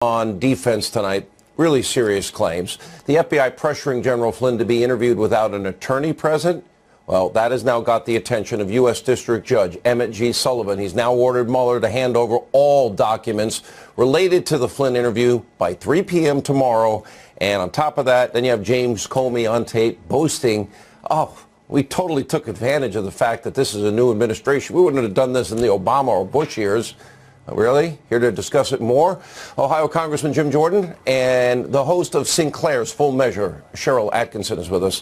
On defense tonight, really serious claims. The FBI pressuring General Flynn to be interviewed without an attorney present. Well, that has now got the attention of U.S. District Judge Emmett G. Sullivan. He's now ordered Mueller to hand over all documents related to the Flynn interview by 3 p.m. tomorrow. And on top of that, then you have James Comey on tape boasting, we totally took advantage of the fact that this is a new administration. We wouldn't have done this in the Obama or Bush years. Really? Here to discuss it more, Ohio Congressman Jim Jordan and the host of Sinclair's Full Measure, Cheryl Atkinson, is with us.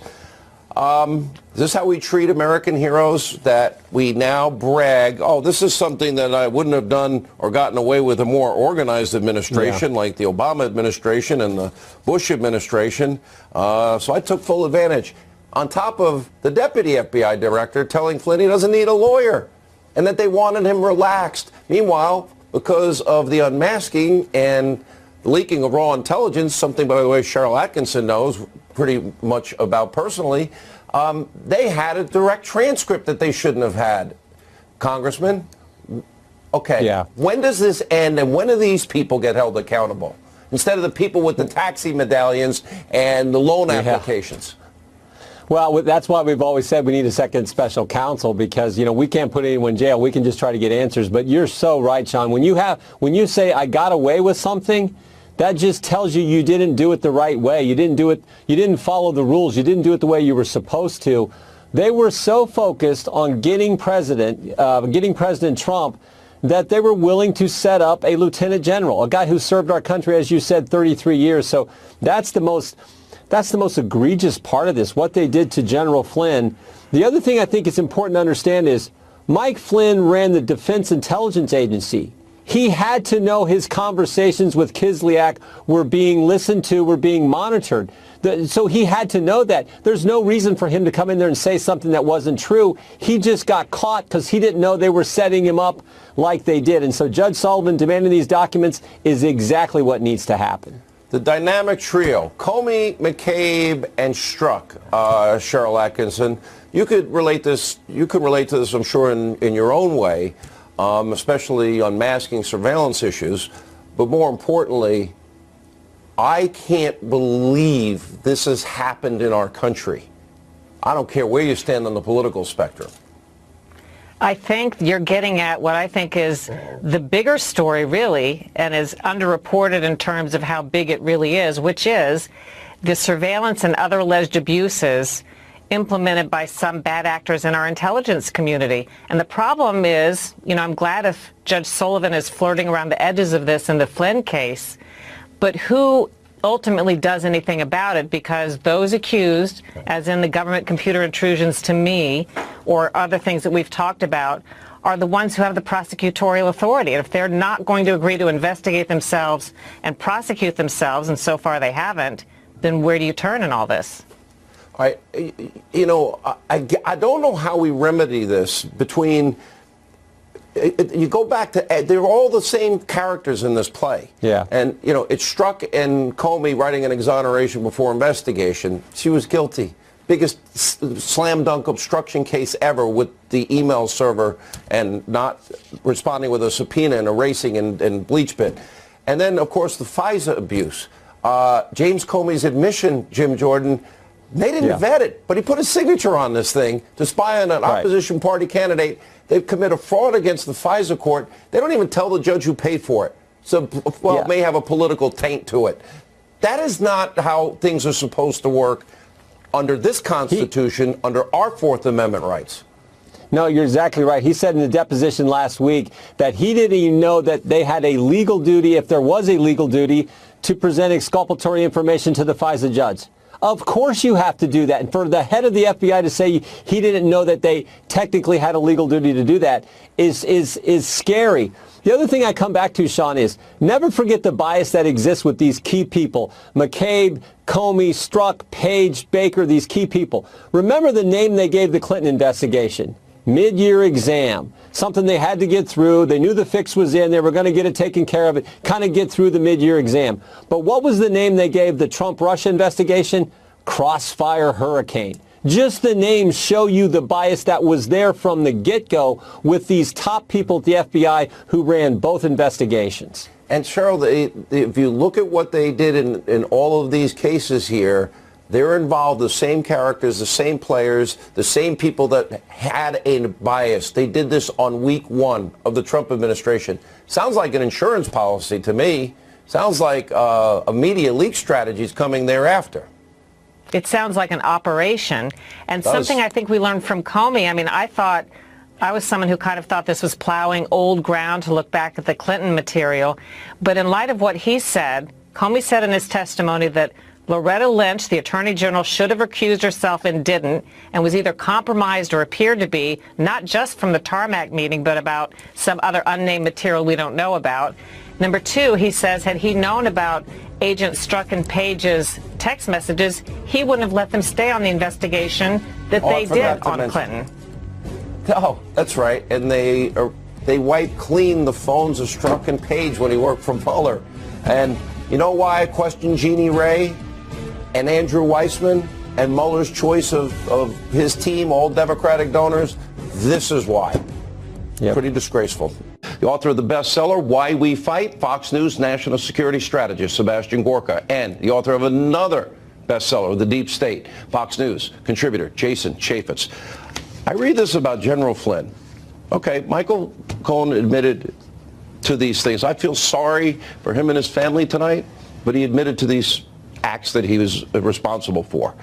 Is this how we treat American heroes, that we now brag, this is something that I wouldn't have done or gotten away with a more organized administration like the Obama administration and the Bush administration, so I took full advantage. On top of the deputy FBI director telling Flynn he doesn't need a lawyer and that they wanted him relaxed. Meanwhile, because of the unmasking and the leaking of raw intelligence, something, by the way, Cheryl Atkinson knows pretty much about personally, they had a direct transcript that they shouldn't have had. Congressman, when does this end, and when do these people get held accountable? Instead of the people with the taxi medallions and the loan applications. Well, that's why we've always said we need a second special counsel, because, we can't put anyone in jail. We can just try to get answers. But you're so right, Sean. When you say I got away with something, that just tells you didn't do it the right way. You didn't do it. You didn't follow the rules. You didn't do it the way you were supposed to. They were so focused on getting President Trump that they were willing to set up a lieutenant general, a guy who served our country, as you said, 33 years. So that's the most egregious part of this, what they did to General Flynn. The other thing I think is important to understand is Mike Flynn ran the Defense Intelligence Agency. He had to know his conversations with Kislyak were being listened to, were being monitored. So he had to know that. There's no reason for him to come in there and say something that wasn't true. He just got caught because he didn't know they were setting him up like they did. And so Judge Sullivan demanding these documents is exactly what needs to happen. The dynamic trio, Comey, McCabe, and Strzok, Cheryl Atkinson. You could relate to this, I'm sure, in your own way, especially on masking surveillance issues. But more importantly, I can't believe this has happened in our country. I don't care where you stand on the political spectrum. I think you're getting at what I think is the bigger story, really, and is underreported in terms of how big it really is, which is the surveillance and other alleged abuses implemented by some bad actors in our intelligence community. And the problem is, I'm glad if Judge Sullivan is flirting around the edges of this in the Flynn case, but who ultimately does anything about it, because those accused, as in the government computer intrusions to me or other things that we've talked about, are the ones who have the prosecutorial authority. And if they're not going to agree to investigate themselves and prosecute themselves, and so far they haven't, then where do you turn in all this? I don't know how we remedy this between... You go back to, they're all the same characters in this play. Yeah. And, it's Strzok and Comey writing an exoneration before investigation. She was guilty. Biggest slam dunk obstruction case ever with the email server and not responding with a subpoena and erasing and bleach bit. And then, of course, the FISA abuse. James Comey's admission, Jim Jordan, they didn't vet it, but he put his signature on this thing to spy on an opposition party candidate. They've committed fraud against the FISA court. They don't even tell the judge who paid for it. So, it may have a political taint to it. That is not how things are supposed to work under this Constitution, under our Fourth Amendment rights. No, you're exactly right. He said in the deposition last week that he didn't even know that they had a legal duty, if there was a legal duty, to present exculpatory information to the FISA judge. Of course you have to do that. And for the head of the FBI to say he didn't know that they technically had a legal duty to do that is scary. The other thing I come back to, Sean, is never forget the bias that exists with these key people. McCabe, Comey, Strzok, Page, Baker, these key people. Remember the name they gave the Clinton investigation. Mid-year exam, something they had to get through. They knew the fix was in. They were going to get it taken care of, kind of get through the mid-year exam. But what was the name they gave the Trump-Russia investigation? Crossfire Hurricane. Just the names show you the bias that was there from the get-go with these top people at the FBI who ran both investigations. And Cheryl, if you look at what they did in all of these cases here, they're involved, the same characters, the same players, the same people that had a bias. They did this on week 1 of the Trump administration. Sounds like an insurance policy to me. Sounds like a media leak strategy is coming thereafter. It sounds like an operation. And something I think we learned from Comey, I mean, I was someone who kind of thought this was plowing old ground to look back at the Clinton material. But in light of what he said, Comey said in his testimony that Loretta Lynch, the Attorney General, should have recused herself and didn't, and was either compromised or appeared to be, not just from the tarmac meeting, but about some other unnamed material we don't know about. Number 2, he says, had he known about Agent Strzok and Page's text messages, he wouldn't have let them stay on the investigation that they did on Clinton. No, that's right. And they wiped clean the phones of Strzok and Page when he worked for Mueller. And you know why I question Jeannie Ray and Andrew Weissman and Mueller's choice of his team, all Democratic donors? This is why. Yep. Pretty disgraceful. The author of the bestseller, Why We Fight, Fox News national security strategist Sebastian Gorka, and the author of another bestseller, The Deep State, Fox News contributor Jason Chaffetz. I read this about General Flynn. Okay, Michael Cohen admitted to these things. I feel sorry for him and his family tonight, but he admitted to these acts that he was responsible for.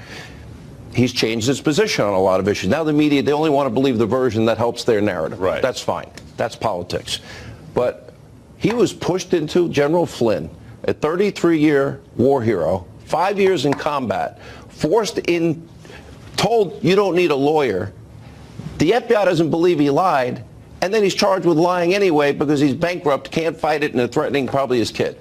He's changed his position on a lot of issues. Now the media, they only want to believe the version that helps their narrative. Right. That's fine. That's politics. But he was pushed into, General Flynn, a 33-year war hero, 5 years in combat, forced in, told you don't need a lawyer. The FBI doesn't believe he lied, and then he's charged with lying anyway because he's bankrupt, can't fight it, and they're threatening probably his kid.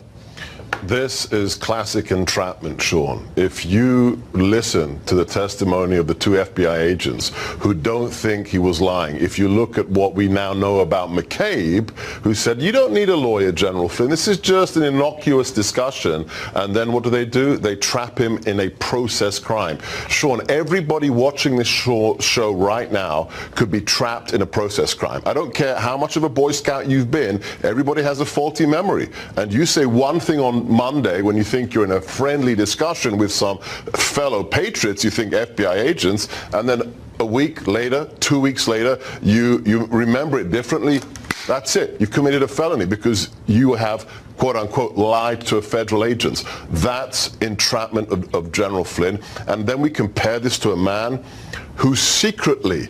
This is classic entrapment, Sean. If you listen to the testimony of the 2 FBI agents who don't think he was lying, if you look at what we now know about McCabe, who said, you don't need a lawyer, General Flynn, this is just an innocuous discussion, and then what do? They trap him in a process crime. Sean, everybody watching this show right now could be trapped in a process crime. I don't care how much of a Boy Scout you've been, everybody has a faulty memory. And you say one thing on Monday when you think you're in a friendly discussion with some fellow patriots, you think FBI agents, and then a week later, 2 weeks later, you remember it differently. That's it. You've committed a felony because you have, quote unquote, lied to a federal agent. That's entrapment of General Flynn. And then we compare this to a man who secretly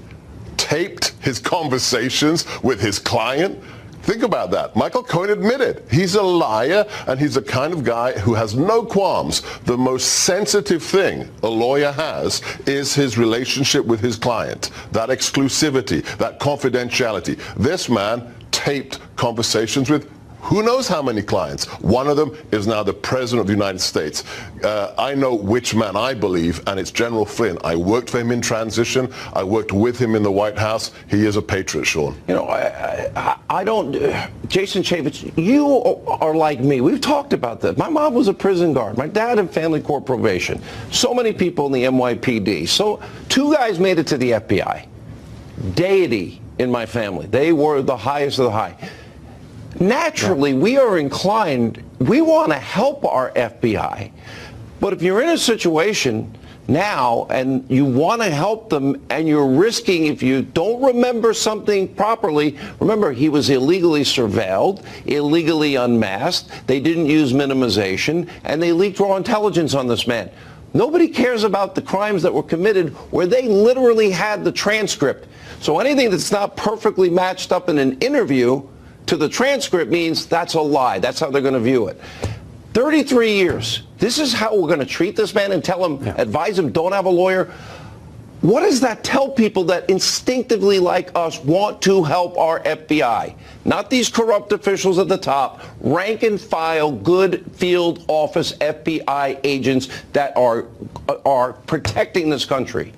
taped his conversations with his client. Think about that. Michael Cohen admitted he's a liar, and he's the kind of guy who has no qualms. The most sensitive thing a lawyer has is his relationship with his client, that exclusivity, that confidentiality. This man taped conversations with who knows how many clients. One of them is now the President of the United States. I know which man I believe, and it's General Flynn. I worked for him in transition. I worked with him in the White House. He is a patriot, Sean. You know, I don't, Jason Chaffetz, you are like me. We've talked about this. My mom was a prison guard. My dad in family court probation. So many people in the NYPD. So 2 guys made it to the FBI. Deity in my family. They were the highest of the high. Naturally, we are inclined, we want to help our FBI. But if you're in a situation now and you want to help them and you're risking, if you don't remember something properly, remember he was illegally surveilled, illegally unmasked, they didn't use minimization, and they leaked raw intelligence on this man. Nobody cares about the crimes that were committed where they literally had the transcript. So anything that's not perfectly matched up in an interview to the transcript means that's a lie. That's how they're going to view it. 33 years. This is how we're going to treat this man and tell him, advise him, don't have a lawyer. What does that tell people that instinctively, like us, want to help our FBI? Not these corrupt officials at the top, rank and file, good field office FBI agents that are protecting this country.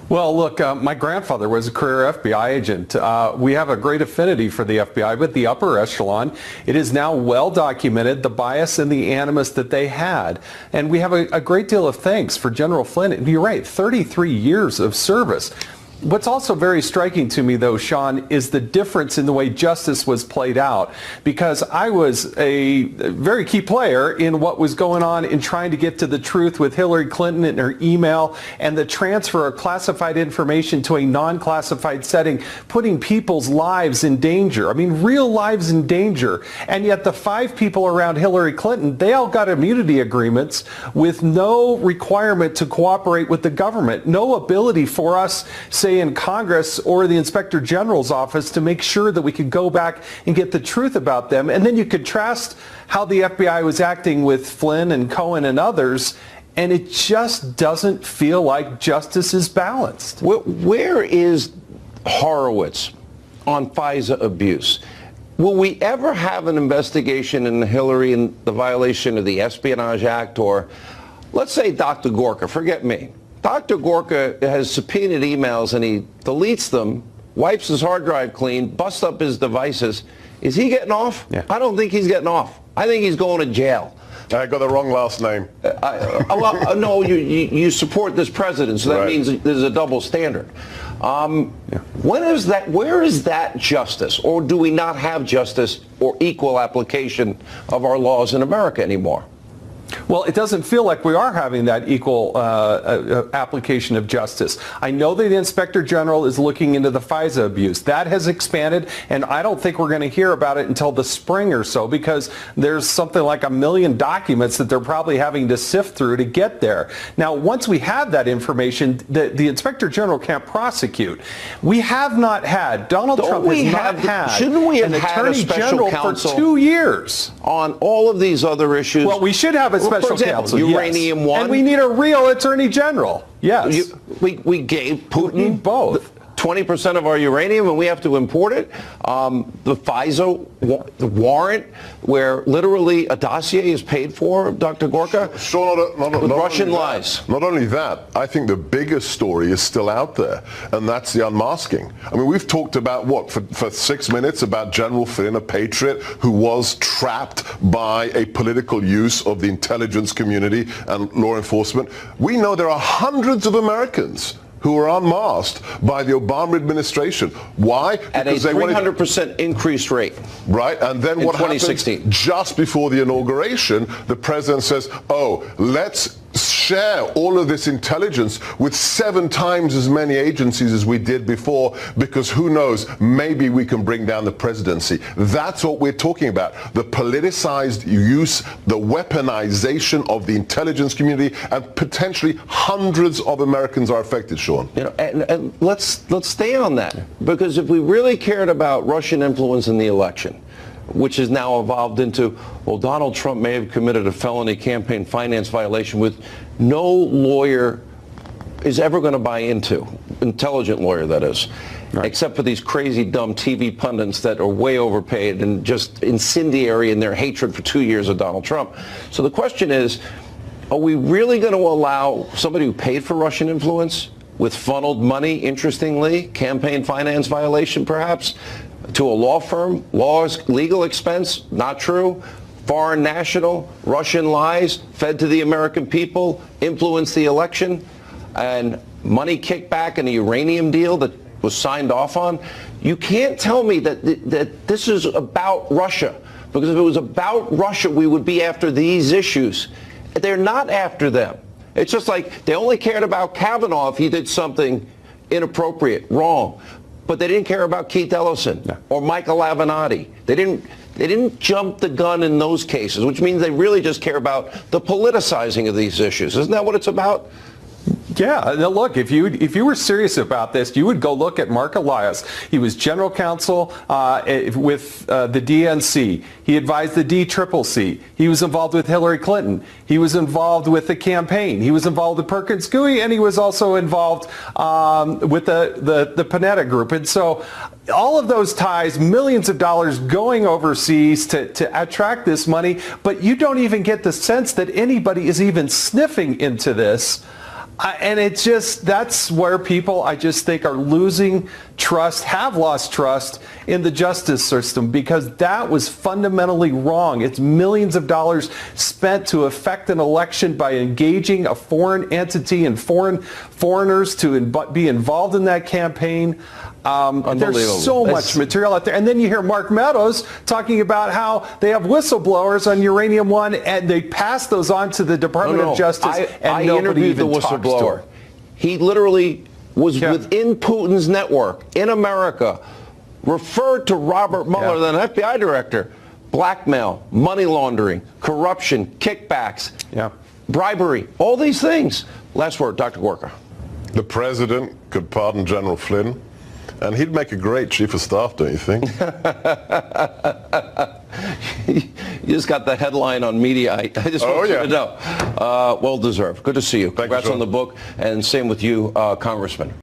Well, look, my grandfather was a career FBI agent. We have a great affinity for the FBI, but the upper echelon, it is now well documented, the bias and the animus that they had. And we have a great deal of thanks for General Flynn. And you're right, 33 years of service. What's also very striking to me, though, Sean, is the difference in the way justice was played out. Because I was a very key player in what was going on in trying to get to the truth with Hillary Clinton and her email and the transfer of classified information to a non-classified setting, putting people's lives in danger. I mean, real lives in danger. And yet the 5 people around Hillary Clinton, they all got immunity agreements with no requirement to cooperate with the government, no ability for us, say in Congress or the Inspector General's office, to make sure that we could go back and get the truth about them. And then you contrast how the FBI was acting with Flynn and Cohen and others, and it just doesn't feel like justice is balanced. Where is Horowitz on FISA abuse? Will we ever have an investigation into Hillary and the violation of the Espionage Act? Or let's say Dr. Gorka, forget me. Dr. Gorka has subpoenaed emails and he deletes them, wipes his hard drive clean, busts up his devices. Is he getting off? Yeah. I don't think he's getting off. I think he's going to jail. I got the wrong last name. No, you support this president, so that Right. means there's a double standard. When is that? Where is that justice? Or do we not have justice or equal application of our laws in America anymore? Well, it doesn't feel like we are having that equal application of justice. I know that the Inspector General is looking into the FISA abuse. That has expanded, and I don't think we're going to hear about it until the spring or so, because there's something like 1 million documents that they're probably having to sift through to get there. Now, once we have that information, the Inspector General can't prosecute. We have not had, Donald Trump has not had shouldn't we have an had Attorney a special General counsel for 2 years. On all of these other issues? Well, we should have a special for example, counsel. Uranium yes. One. And we need a real Attorney General. Yes. We gave Putin We need both. 20% of our uranium and we have to import it. The FISA the warrant, where literally a dossier is paid for, Dr. Gorka, with Russian lies. Not only that, I think the biggest story is still out there, and that's the unmasking. I mean, we've talked about, for 6 minutes, about General Flynn, a patriot who was trapped by a political use of the intelligence community and law enforcement. We know there are hundreds of Americans who were unmasked by the Obama administration. Why? Because at a 300% increased rate. Right, and then what happens? 2016. Just before the inauguration, the president says, oh, let's share all of this intelligence with 7 times as many agencies as we did before, because who knows, maybe we can bring down the presidency. That's what we're talking about. The politicized use, the weaponization of the intelligence community, and potentially hundreds of Americans are affected, Sean. You know, and let's stay on that, because if we really cared about Russian influence in the election, which has now evolved into, well, Donald Trump may have committed a felony campaign finance violation, with no lawyer is ever going to buy into, intelligent lawyer that is, right, except for these crazy dumb TV pundits that are way overpaid and just incendiary in their hatred for 2 years of Donald Trump. So the question is, are we really going to allow somebody who paid for Russian influence with funneled money, interestingly, campaign finance violation perhaps, to a law firm, legal expense, not true, foreign national, Russian lies, fed to the American people, influenced the election, and money kickback and a uranium deal that was signed off on? You can't tell me that this is about Russia, because if it was about Russia, we would be after these issues. They're not after them. It's just like they only cared about Kavanaugh if he did something inappropriate, wrong. But they didn't care about Keith Ellison or Michael Avenatti. They didn't jump the gun in those cases, which means they really just care about the politicizing of these issues. Isn't that what it's about? Yeah, now look, if you were serious about this, you would go look at Mark Elias. He was general counsel with the DNC. He advised the DCCC. He was involved with Hillary Clinton. He was involved with the campaign. He was involved with Perkins Coie, and he was also involved with the Panetta Group. And so all of those ties, millions of dollars going overseas to attract this money, but you don't even get the sense that anybody is even sniffing into this. And it's just, that's where people, I just think, are losing trust, have lost trust in the justice system, because that was fundamentally wrong. It's millions of dollars spent to affect an election by engaging a foreign entity and foreigners to be involved in that campaign. There's so much material out there. And then you hear Mark Meadows talking about how they have whistleblowers on Uranium One, and they pass those on to the Department of Justice, and nobody even talks to him. He literally was within Putin's network in America, referred to Robert Mueller, the FBI director, blackmail, money laundering, corruption, kickbacks, bribery, all these things. Last word, Dr. Gorka. The president could pardon General Flynn, and he'd make a great chief of staff, don't you think? You just got the headline on Mediaite. I just want you to know. Well deserved. Good to see you. Congrats on the book, and same with you, Congressman.